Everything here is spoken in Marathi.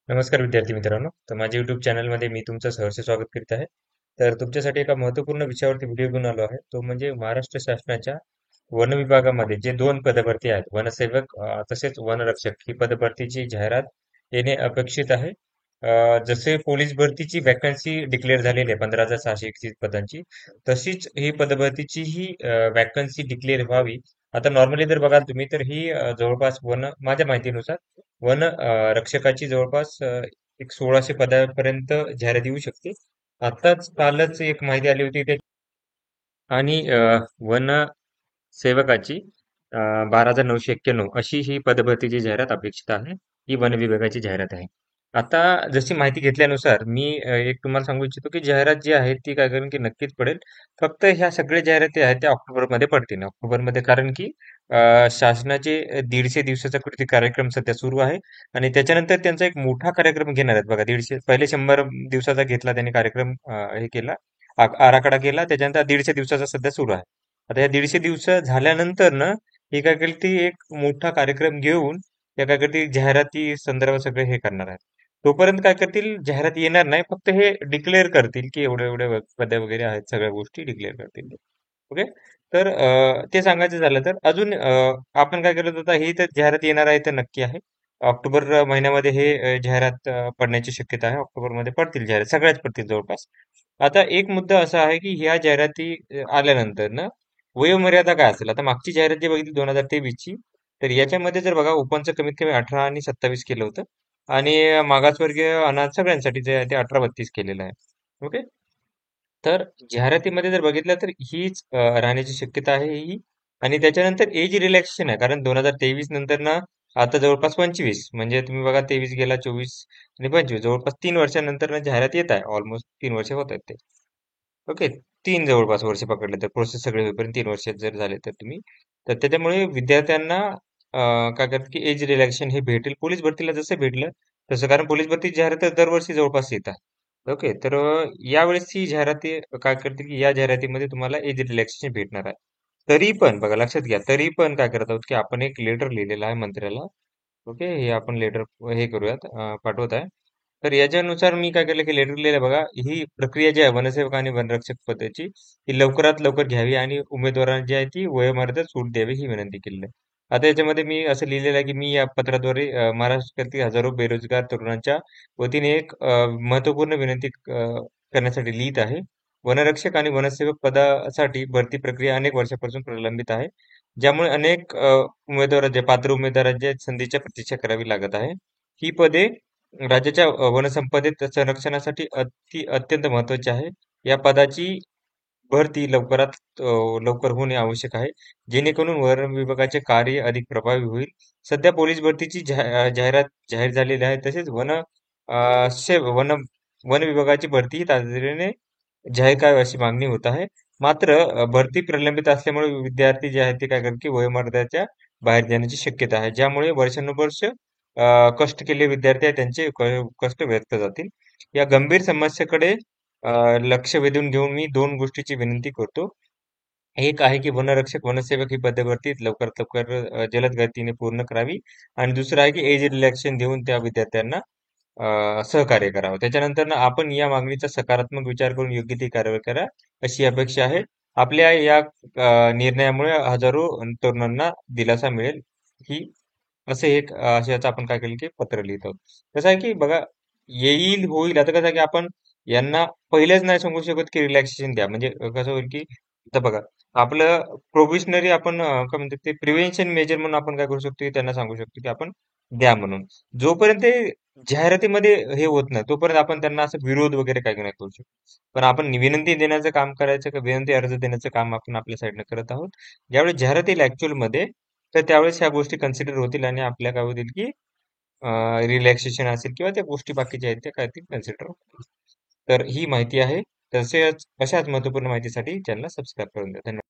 नमस्कार विद्यार्थी मित्रांनो. तर माझ्या YouTube चॅनलमध्ये मी तुमचं सहर्ष स्वागत करीत आहे. तर तुमच्यासाठी एका महत्त्वपूर्ण विषयावरती व्हिडिओ घेऊन आलो आहे. तो म्हणजे महाराष्ट्र शासनाच्या वन विभागामध्ये जे दोन पदभरती आहेत, वनसेवक तसेच वनरक्षक ही पदभरतीची जाहिरात येणे अपेक्षित आहे. जसे पोलीस भरतीची वॅकन्सी डिक्लेअर झालेली आहे 15,631 पदांची, तशीच ही पदभरतीची ही वॅकन्सी डिक्लेअर व्हावी. आता नॉर्मली जर बघाल तुम्ही तर ही जवळपास माझ्या माहितीनुसार रक्षकाची जवळपास एक 1600 पदापर्यंत जाहिरात येऊ शकते. आताच कालच एक माहिती आली होती ते आणि वन सेवकाची 12,991 अशी ही पदभरतीची जाहिरात अपेक्षित आहे. ही वन विभागाची जाहिरात आहे. आता जशी माहिती घेतल्यानुसार मी एक तुम्हाला सांगू इच्छितो की जाहिरात जी आहे ती काय करेन की नक्कीच पडेल. फक्त ह्या सगळ्या जाहिराती आहेत त्या ऑक्टोबरमध्ये पडतील. ऑक्टोबरमध्ये कारण की शासनाचे 150 दिवसाचा कृती कार्यक्रम सध्या सुरू आहे आणि त्याच्यानंतर त्यांचा एक मोठा कार्यक्रम घेणार आहेत बघा. 150 पहिले 100 दिवसाचा घेतला त्यांनी कार्यक्रम हे केला आराखडा केला त्याच्यानंतर 150 दिवसाचा सध्या सुरू आहे. आता या 150 दिवस झाल्यानंतर ना हे काय करतील ती एक मोठा कार्यक्रम घेऊन त्या काय करतील जाहिराती संदर्भात सगळे हे करणार आहेत. तोपर्यंत काय करतील जाहिरात येणार नाही फक्त हे डिक्लेअर करतील की एवढे एवढे पदे वगैरे आहेत सगळ्या गोष्टी डिक्लेअर करतील. ओके. तर ते सांगायचं झालं तर अजून आपण काय करत होता ही तर जाहिरात येणार आहे तर नक्की आहे. ऑक्टोबर महिन्यामध्ये हे जाहिरात पडण्याची शक्यता आहे. ऑक्टोबरमध्ये पडतील जाहिरात सगळ्याच पडतील जवळपास. आता एक मुद्दा असा आहे की ह्या जाहिराती आल्यानंतर ना वयोमर्यादा काय असेल? आता मागची जाहिरात जी बघितली 2023 ची तर याच्यामध्ये जर बघा ओपनचं कमीत कमी 18 आणि 27 केलं होतं आणि मागासवर्गीय अनाथ सगळ्यांसाठी जे आहे ते 18-32 केलेलं आहे. ओके. तर जाहिरातीमध्ये जर बघितलं तर हीच राहण्याची शक्यता आहे ही आणि त्याच्यानंतर एज रिलॅक्सेशन आहे कारण 2023 नंतर ना आता जवळपास 25 म्हणजे तुम्ही बघा 23 गेला 24 आणि 25 जवळपास 3 वर्षानंतर ना जाहिरात येत आहे ऑलमोस्ट 3 वर्ष होत आहेत ते. ओके. 3 जवळपास वर्ष पकडले तर प्रोसेस सगळे होईपर्यंत 3 वर्ष जर झाले तर तुम्ही तर त्याच्यामुळे विद्यार्थ्यांना काय करतात की एज रिलॅक्सेशन हे भेटेल पोलीस भरतीला जसं भेटलं तसं कारण पोलीस भरती जाहिरात दरवर्षी जवळपास येतात. ओके. तर यावेळेस ही जाहिराती काय करते की या जाहिरातीमध्ये तुम्हाला एज रिलॅक्सेशन भेटणार आहे. तरी पण बघा लक्षात घ्या तरी पण काय करत आहोत की आपण एक लेटर लिहिलेला आहे मंत्र्याला. ओके. हे आपण लेटर हे करूयात पाठवत आहे. तर याच्यानुसार मी काय केलं की लेटर लिहिलं बघा ही प्रक्रिया जी आहे वनसेवक आणि वनरक्षक पदाची ही लवकरात लवकर घ्यावी आणि उमेदवारांना जी आहे ती वयोमर्यादेत सूट द्यावी ही विनंती केलेली आहे. आता याच्यामध्ये मी असं लिहिलेलं आहे की मी या पत्राद्वारे महाराष्ट्रातील हजारो बेरोजगार तरुणांच्या वतीने एक महत्त्वपूर्ण विनंती करण्यासाठी लिहित आहे. वनरक्षक आणि वनसेवक पदासाठी भरती प्रक्रिया अनेक वर्षापासून प्रलंबित आहे. ज्यामुळे अनेक उमेदवार जे पात्र उमेदवारांच्या संधीच्या प्रतीक्षा करावी लागत आहे. ही पदे राज्याच्या वनसंपदेत संरक्षणासाठी अत्यंत महत्वाची आहे. या पदाची भरती लवकर होणे आवश्यक आहे, जेणेकरून वन विभागाचे कार्य अधिक प्रभावी होईल. सध्या पोलीस भरतीची जाहिरात जाहीर झालेली आहे. तसेच वन विभागाची भरती तातडीने जाहीर करावी अशी मागणी होत आहे. मात्र भरती प्रलंबित असल्यामुळे विद्यार्थी जे आहेत ते काय करतील की वयोमर्यादेच्या बाहेर जाण्याची शक्यता आहे. ज्यामुळे वर्षानुवर्ष कष्ट केलेले विद्यार्थी आहेत त्यांचे कष्ट व्यर्थ जातील. या गंभीर समस्येकडे लक्ष वेधून घेऊन मी दोन गोष्टीची विनंती करतो. एक आहे की वनरक्षक वनसेवक ही पदभरती लवकरात लवकर जलद गतीने पूर्ण करावी आणि दुसरं आहे की एज रिलॅक्सेशन देऊन त्या विद्यार्थ्यांना सहकार्य करावं. त्याच्यानंतर ना आपण या मागणीचा सकारात्मक विचार करून योग्य ती कारवाई करा अशी अपेक्षा आहे. आपल्या या निर्णयामुळे हजारो तरुणांना दिलासा मिळेल ही असे एक अशाचं आपण काय केलं की पत्र लिहित आहोत. कसं आहे की बघा येईल होईल आता कसं आहे की आपण यांना पहिलेच नाही सांगू शकत की रिलॅक्सेशन द्या म्हणजे कसं होईल की आता बघा आपलं प्रोबेशनरी आपण काय म्हणतात ते प्रिव्हेन्शन मेजर म्हणून आपण काय करू शकतो की त्यांना सांगू शकतो की आपण द्या म्हणून जोपर्यंत ते जाहिरातीमध्ये हे होत नाही तोपर्यंत आपण त्यांना असं विरोध वगैरे काही नाही करू शकतो पण आपण विनंती देण्याचं काम करायचं का विनंती अर्ज देण्याचं काम आपण आपल्या साईडनं करत आहोत ज्यावेळेस जाहिरात येईल ऍक्च्युअल मध्ये तर त्यावेळेस ह्या गोष्टी कन्सिडर होतील आणि आपल्या काय होतील की रिलॅक्सेशन असेल किंवा त्या गोष्टी बाकीच्या आहेत त्या काय ते कन्सिडर होतील तर ही माहिती आहे तसेच अशाच महत्त्वपूर्ण माहितीसाठी चॅनलला सबस्क्राईब करून द्या धन्यवाद